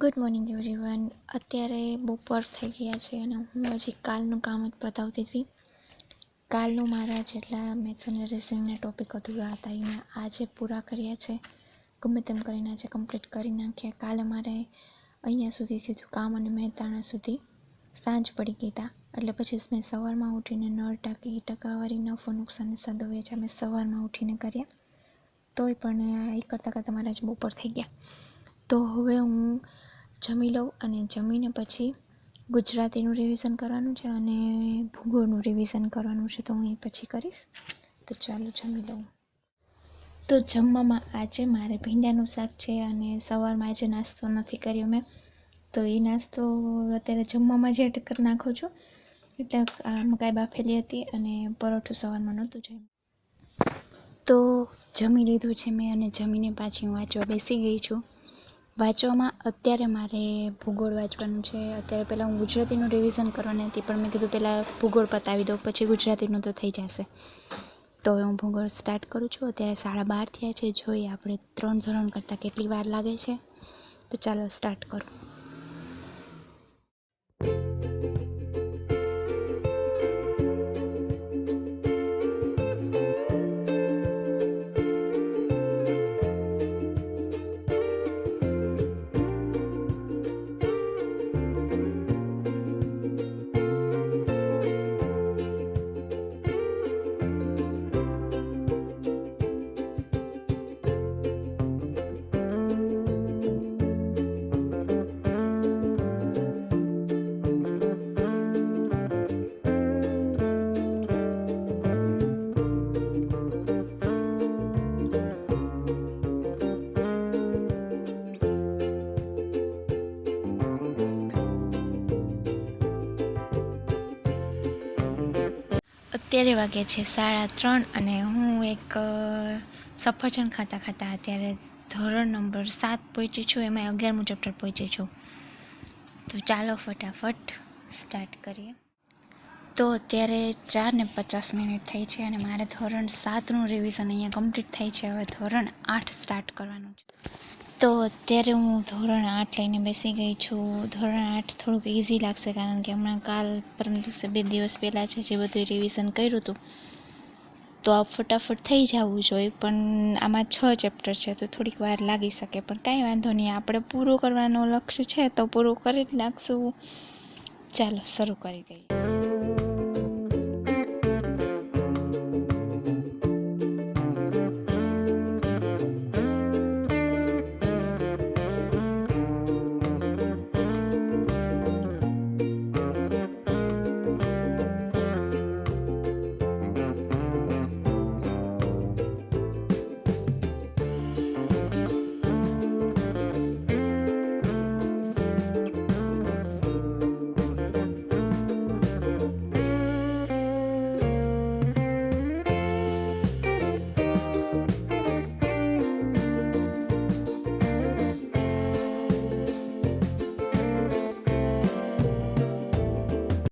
Good morning everyone. અત્યારે બપોર થઈ ગયા છે અને હું હજી કાલનું કામ જ બતાવતી હતી. કાલનું મારા જેટલા મેથ્સ અને રીઝનિંગના ટોપિક અધૂરા હતા એને આજે પૂરા કર્યા છે. ગમે તેમ કરીને આજે કમ્પ્લીટ કરી નાખ્યા. કાલે મારે અહીંયા સુધી થયું હતું કામ અને મહેતાણા સુધી સાંજ પડી ગઈ હતા. એટલે પછી મેં સવારમાં ઉઠીને નળ ટાંકી ટકાવારી નફો નુકસાન સાદો વેચા મેં સવારમાં ઉઠીને કર્યા. તોય પણ એ કરતાં કરતાં મારા આજે બપોર થઈ ગયા. તો હવે હું જમી લઉં અને જમીને પછી ગુજરાતીનું રિવિઝન કરવાનું છે અને ભૂગોળનું રિવિઝન કરવાનું છે, તો હું એ પછી કરીશ. તો ચાલો જમી લઉં. તો જમવામાં આજે મારે ભીંડાનું શાક છે અને સવારમાં આજે નાસ્તો નથી કર્યો મેં, તો એ નાસ્તો અત્યારે જમવામાં જ એડ કરી નાખું છું. એટલે મકાઈ બાફેલી હતી અને પરોઠું સવારમાં નહોતું જમ્યું. તો જમી લીધું છે મેં અને જમીને પાછી હું વાંચવા બેસી ગઈ છું. વાંચવામાં અત્યારે મારે ભૂગોળ વાંચવાનું છે. અત્યારે પહેલાં હું ગુજરાતીનું રિવિઝન કરવાની હતી, પણ મેં કીધું પહેલાં ભૂગોળ પતાવી દઉં, પછી ગુજરાતીનું તો થઈ જશે. તો હવે હું ભૂગોળ સ્ટાર્ટ કરું છું. અત્યારે 12:30 થયા છે. જોઈએ આપણે 3 ધોરણ કરતાં કેટલી વાર લાગે છે. તો ચાલો સ્ટાર્ટ કરું. અત્યારે વાગે છે 3:30 અને હું એક સફરજન ખાતા ખાતા અત્યારે ધોરણ નંબર 7 પહોંચી છું. એમાં 11મું ચેપ્ટર પહોંચી છું. તો ચાલો ફટાફટ સ્ટાર્ટ કરીએ. તો અત્યારે 4:50 થઈ છે અને મારે ધોરણ 7નું રિવિઝન અહીંયા કમ્પ્લીટ થાય છે. હવે ધોરણ 8 સ્ટાર્ટ કરવાનું છે. તો અત્યારે હું ધોરણ 8 લઈને બેસી ગઈ છું. ધોરણ 8 થોડુંક ઇઝી લાગશે, કારણ કે હમણાં કાલ પરમ દિવસે 2 દિવસ પહેલાં છે જે બધું રિવિઝન કર્યું હતું, તો આ ફટાફટ થઈ જવું જોઈએ. પણ આમાં 6 ચેપ્ટર છે તો થોડીક વાર લાગી શકે, પણ કાંઈ વાંધો નહીં. આપણે પૂરું કરવાનું લક્ષ્ય છે તો પૂરું કરી જ નાખશું. ચાલો શરૂ કરી દઈએ.